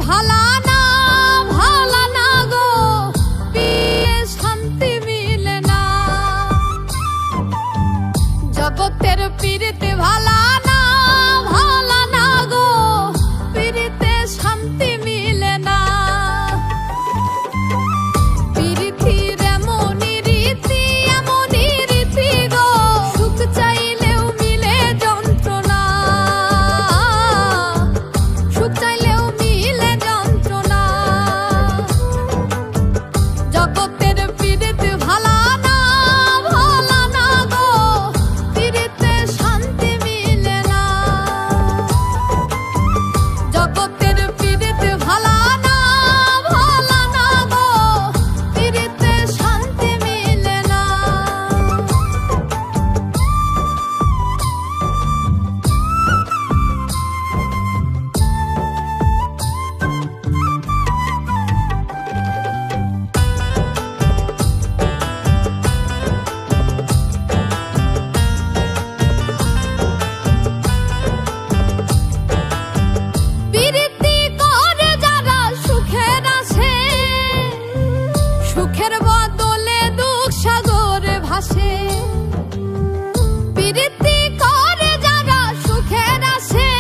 ভালা না ভালা না গো, পিয়ে শান্তি মিলে না। জগতের পীড়িতে ভালা না ভালা না গো, পীড়িতে শান্তি মিলে না। পীড়িতির এমনই রীতি এমনই রীতি গো, সুখ চাইলেও মিলে যন্ত্রণা, সুখ চাইলেও মিলে যন্ত্রণা। জগতের পীড়িতে ভালা না ভালা না গো, পীড়িতে শান্তি মিলে না। জগতের পীড়িতে ভালা না ভালা না গো, পীড়িতে শান্তি মিলে না। পীড়িতি করে যারা সুখের আসে, সুখের বদলে দুঃখ সাগরে ভাসে। পীড়িতি করে যারা সুখের আসে,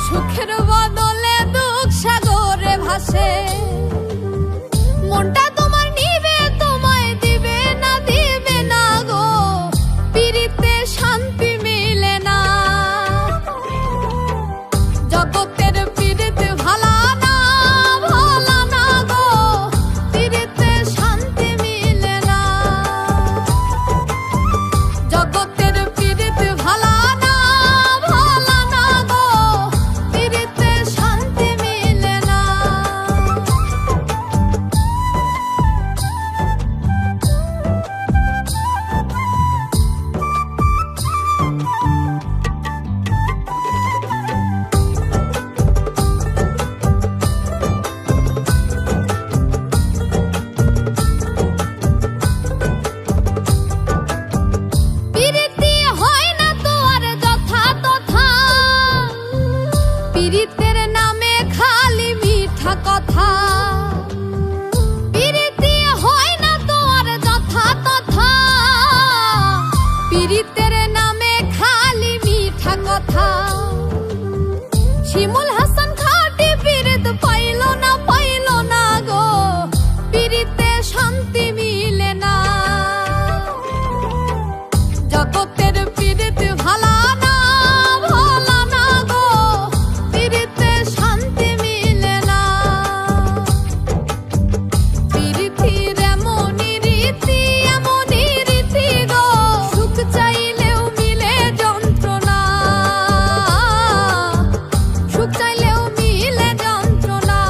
সুখের বদলে দুঃখ সাগরে ভাসে। মনটা তোমার নিবে তোমায় দিবে না দিবে না গো, পীড়িতে শান্তি মিলে না। জগতের পীড়িতে ভালা না ভালা না গো, পীড়িতে শান্তি মিলে না। জগতের পীড়িতে ভালা না ভালা না গো, পীড়িতে শান্তি মিলে না। পীড়িতি হয় না তো আর যথা তথা, পীড়িতের নামে খালি মিঠা কথা। পীড়িতি হয় না তো আর যথা তথা, পীড়িতের নামে খালি মিঠা কথা। শিমুল হাসান খাটি পীড়িত পাইল না গো, পীড়িতে শান্তি মিলে না। জগতের পীড়িতে ভালা না ভালা না গো, পীড়িতে শান্তি মিলে না। পীড়িতির এমনই রীতি এমনই রীতি গো, সুখ চাইলেও মিলে যন্ত্রণা, সুখ চাইলেও মিলে যন্ত্রণা।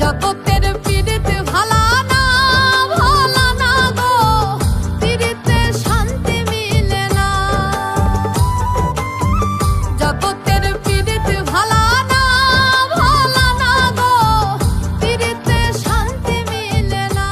জগতের পীড়িতে ভালা না ভালা না গো, পীড়িতে শান্তি মিলে না। জগতের পীড়িতে ভালা না ভালা না গো, পীড়িতে শান্তি মিলে না।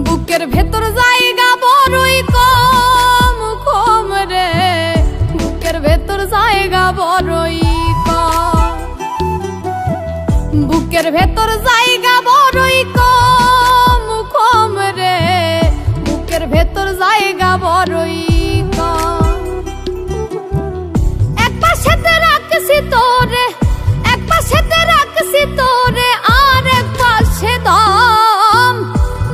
বুকের ভেতর জায়গা বড়ই কম কম রে, বুকের ভেতর জায়গা বড়ই কম। বুকের ভেতর জায়গা বড়ই কম কম রে, বুকের ভেতর জায়গা বড়ই কম। এক পাশেতে রাখছি তোরে, এক পাশেতে রাখছি তোরে, আর এক পাশে দম।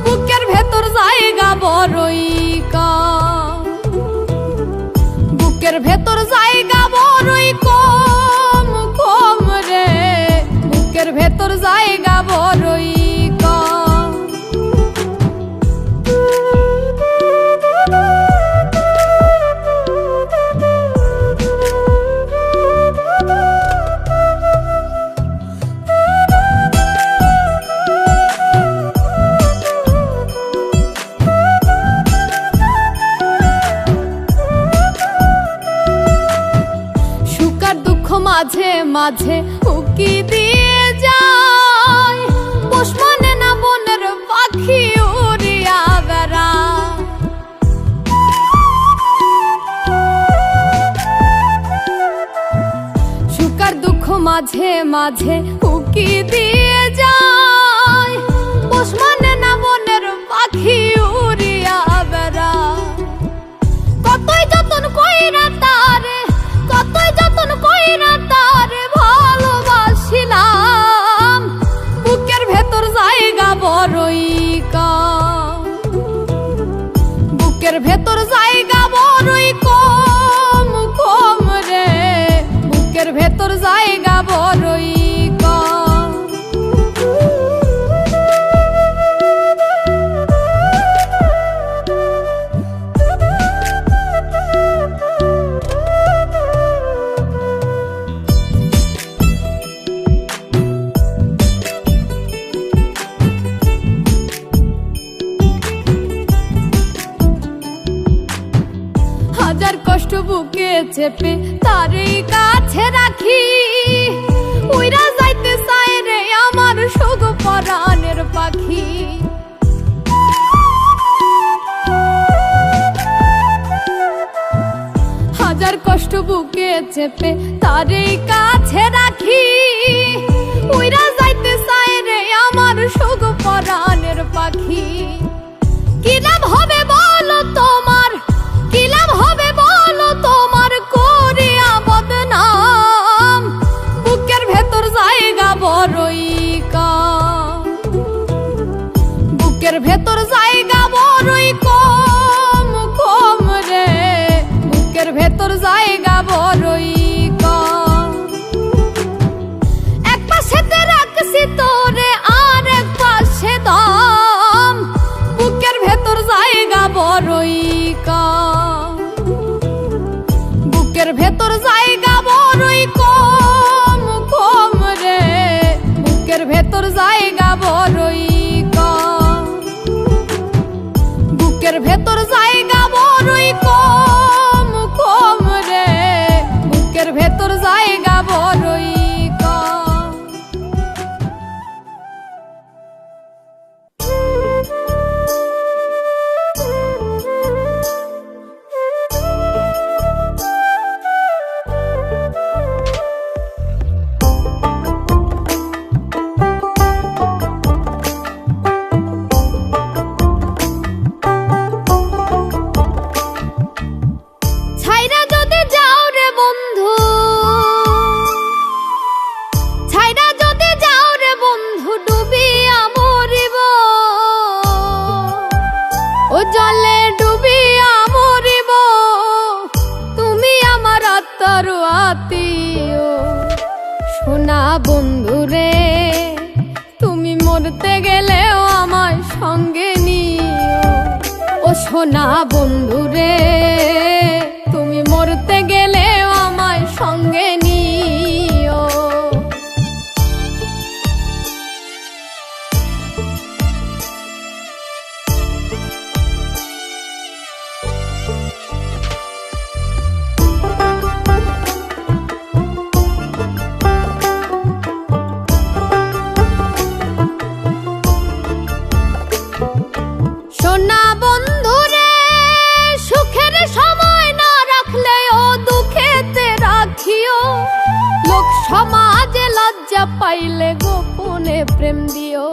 বুকের ভেতর জায়গা বড়ই কম, বুকের ভেতর জায়গা বড়ই কম কম রে, বুকের ভেতর জায়গা বড়ই কম। মাঝে মাঝে উকি দিয়ে যায়, পোষ মানে না বনের পাখি উড়িয়া বেড়ায়। সুখ আর দুঃখ মাঝে মাঝে উকি দিয়ে যায়, পোষ মানে না বনের পাখি উড়িয়া বেড়ায়। কতই যতন কইরা তারে, কতই যতন কইরা তারে ভালোবাসিলাম, বুকের ভেতর জায়গা বড়ই কম, বুকের ভেতর জায়গা বড়ই কম কম রে, বুকের ভেতর জায়গা বড়ই কম। হাজার কষ্ট বুকে চেপে তারই কাছে রাখি, উইরা যাইতে চায় রে আমার সুখ পরাণের পাখি। হাজার কষ্ট বুকে চেপে তারই কাছে রাখি, উইরা যাইতে চায় রে আমার সুখ পরাণের পাখি। কি লাভ হবে বলো তোমার, কি লাভ হবে বলো তোমার করিয়া বদনাম, বুকের ভেতর জায়গা বড়ই কম, বুকের ভেতর জায়গা বড়ই কম কম রে, বুকের ভেতর জায়গা বড়ই কম। এক পাশেতে রাখছি তোরে আর এক পাশে দম, বুকের ভেতর জায়গা বড়ই কম, বুকের ভেতর জায়গা বড়ই কম কম রে, বুকের ভেতর জায়গা বড়ই কম, বুকের ভেতর জায়গা বড়ই কম কম রে, বুকের ভেতর জায়গা বড়ই কম। ছাইরা যদি যাও রে বন্ধু, ছাইরা যদি যাও রে বন্ধু, ডুবিয়া মরিব, ও জলে ডুবিয়া মরিব, তুমি আমার আত্মার আত্মীয়। সোনা বন্ধু রে, তুমি মরতে গেলেও আমায় সঙ্গে নিও, ও সোনা বন্ধু রে, তুমি মরতে গেলেও আমায় সঙ্গে নিও। সোনা বন্ধু রে, সুখের সময় না রাখলেও দুঃখেতে রাখিও, লোক সমাজে লজ্জা পাইলে গোপনে প্রেম দিও।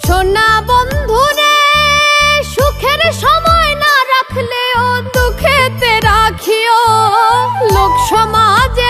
সোনা বন্ধু রে, সুখের সময় না রাখলেও দুঃখেতে রাখিও, লোক সমাজে